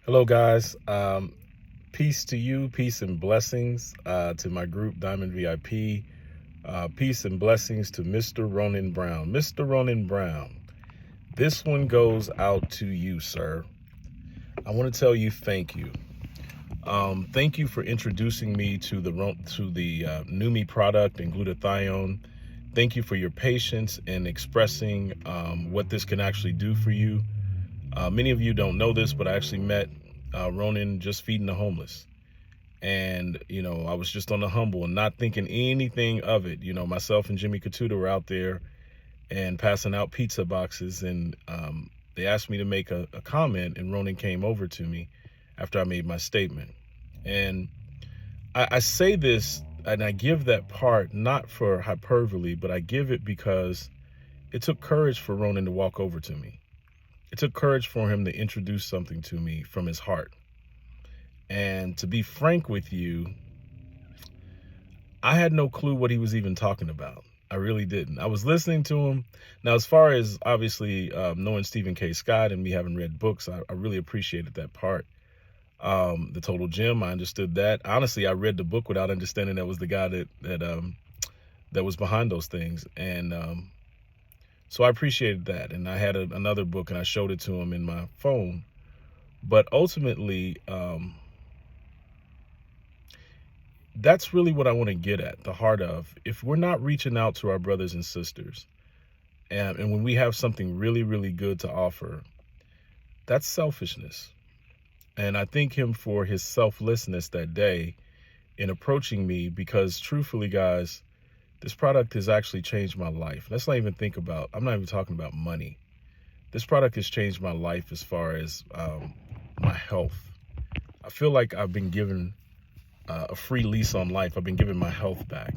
Hello, guys. Peace to you, peace and blessings to my group, Diamond VIP. Peace and blessings to Mr. Ronen Brown. Mr. Ronen Brown, this one goes out to you, sir. I want to tell you thank you. Thank you for introducing me to the Numi product and glutathione. Thank you for your patience in expressing what this can actually do for you. Many of you don't know this, but I actually met Ronen just feeding the homeless. And, I was just on the humble and not thinking anything of it. Myself and Jimmy Katuta were out there and passing out pizza boxes. And they asked me to make a comment, and Ronen came over to me after I made my statement. And I say this, and I give that part not for hyperbole, but I give it because it took courage for Ronen to walk over to me. It took courage for him to introduce something to me from his heart. And to be frank with you, I had no clue what he was even talking about. I really didn't. I was listening to him. Now, as far as obviously knowing Stephen K. Scott and me having read books, I really appreciated that part. The Total Gym, I understood that. Honestly, I read the book without understanding that was the guy that was behind those things. And so I appreciated that. And I had another book and I showed it to him in my phone. But ultimately, that's really what I want to get at, the heart of. If we're not reaching out to our brothers and sisters, and when we have something really, really good to offer, that's selfishness. And I thank him for his selflessness that day in approaching me, because truthfully, guys, this product has actually changed my life. Let's not even think about, I'm not even talking about money. This product has changed my life as far as my health. I feel like I've been given a free lease on life. I've been given my health back.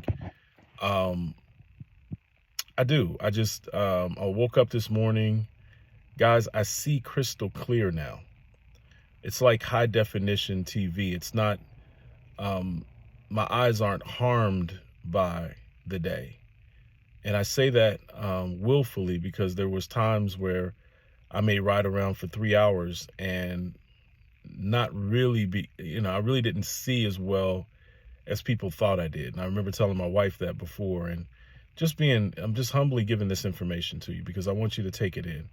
I do. I woke up this morning. Guys, I see crystal clear now. It's like high definition TV. It's not, my eyes aren't harmed by the day. And I say that willfully because there was times where I may ride around for 3 hours and not really be, I really didn't see as well as people thought I did. And I remember telling my wife that before, and I'm just humbly giving this information to you because I want you to take it in.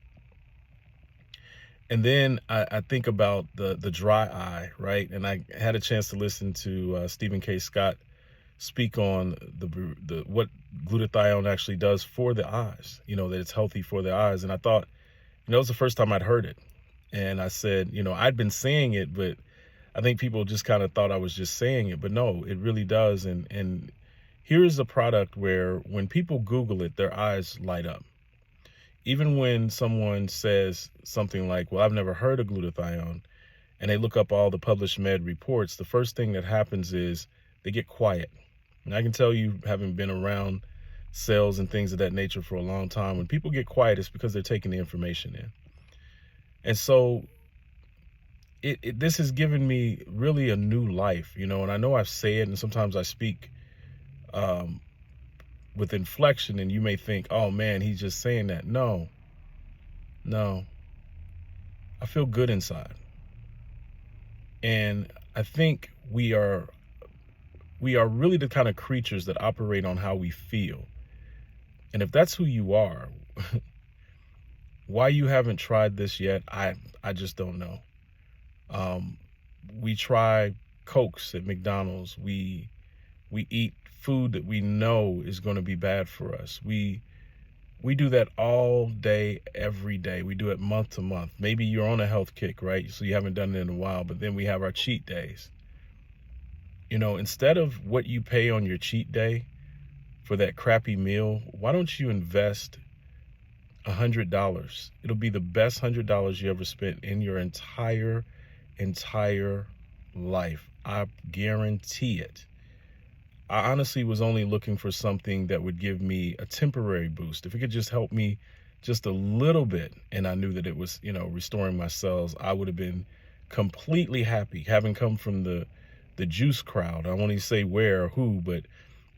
And then I think about the dry eye, right? And I had a chance to listen to Stephen K. Scott speak on the what glutathione actually does for the eyes, that it's healthy for the eyes. And I thought, it was the first time I'd heard it. And I said, I'd been saying it, but I think people just kind of thought I was just saying it. But no, it really does. And here's a product where when people Google it, their eyes light up. Even when someone says something like, well, I've never heard of glutathione, and they look up all the published med reports, the first thing that happens is they get quiet. And I can tell you, having been around sales and things of that nature for a long time, when people get quiet, it's because they're taking the information in. And so this has given me really a new life, and I know I've said it, and sometimes I speak with inflection, and you may think, oh man, he's just saying that. No, I feel good inside. And I think we are really the kind of creatures that operate on how we feel. And if that's who you are, why you haven't tried this yet, I just don't know. We try Cokes at McDonald's. We eat food that we know is going to be bad for us. We do that all day, every day. We do it month to month. Maybe you're on a health kick, right? So you haven't done it in a while, but then we have our cheat days. Instead of what you pay on your cheat day for that crappy meal, why don't you invest $100? It'll be the best $100 you ever spent in your entire life. I guarantee it. I honestly was only looking for something that would give me a temporary boost. If it could just help me just a little bit, and I knew that it was, restoring my cells, I would have been completely happy. Having come from the juice crowd, I won't even say where or who, but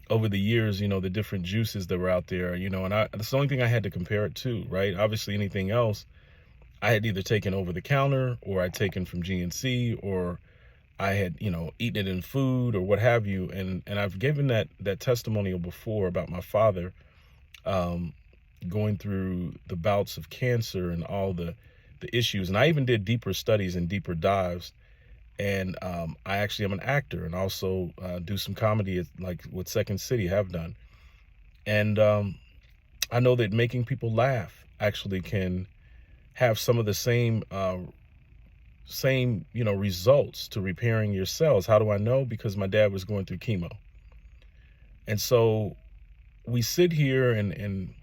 over the years, the different juices that were out there, and that's the only thing I had to compare it to, right? Obviously, anything else, I had either taken over the counter, or I'd taken from GNC, or I had, eaten it in food or what have you. And I've given that testimonial before about my father um, going through the bouts of cancer and all the issues. And I even did deeper studies and deeper dives. And I actually am an actor, and also do some comedy, like with Second City have done. And I know that making people laugh actually can have some of the same results to repairing your cells. How do I know? Because my dad was going through chemo. And so we sit here, and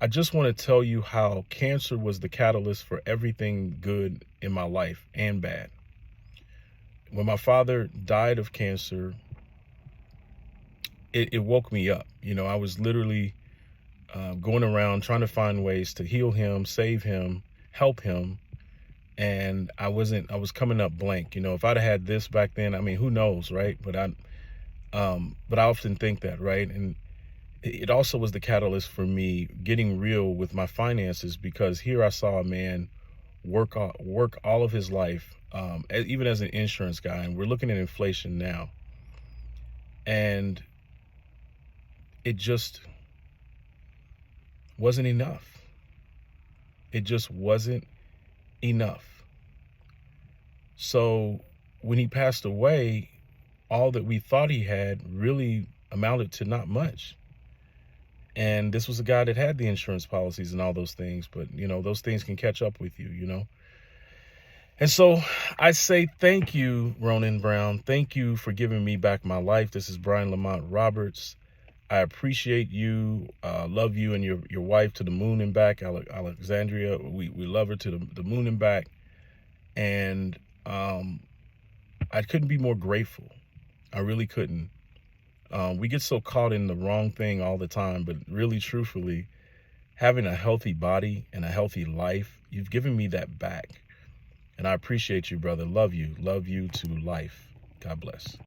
I just want to tell you how cancer was the catalyst for everything good in my life and bad. When my father died of cancer, it woke me up. I was literally going around trying to find ways to heal him, save him, help him. And I was coming up blank. If I'd have had this back then, I mean, who knows, right? But I often think that, right? And it also was the catalyst for me getting real with my finances, because here I saw a man work all of his life, even as an insurance guy, and we're looking at inflation now, and it just wasn't enough. It just wasn't enough. So when he passed away, all that we thought he had really amounted to not much. And this was a guy that had the insurance policies and all those things, but those things can catch up with you. And so I say thank you, Ronen Brown. Thank you for giving me back my life. This is Brian Lamont Roberts. I appreciate you, love you and your wife to the moon and back, Alexandria. We love her to the moon and back. And I couldn't be more grateful. I really couldn't. We get so caught in the wrong thing all the time, but really, truthfully, having a healthy body and a healthy life, you've given me that back. And I appreciate you, brother. Love you to life. God bless.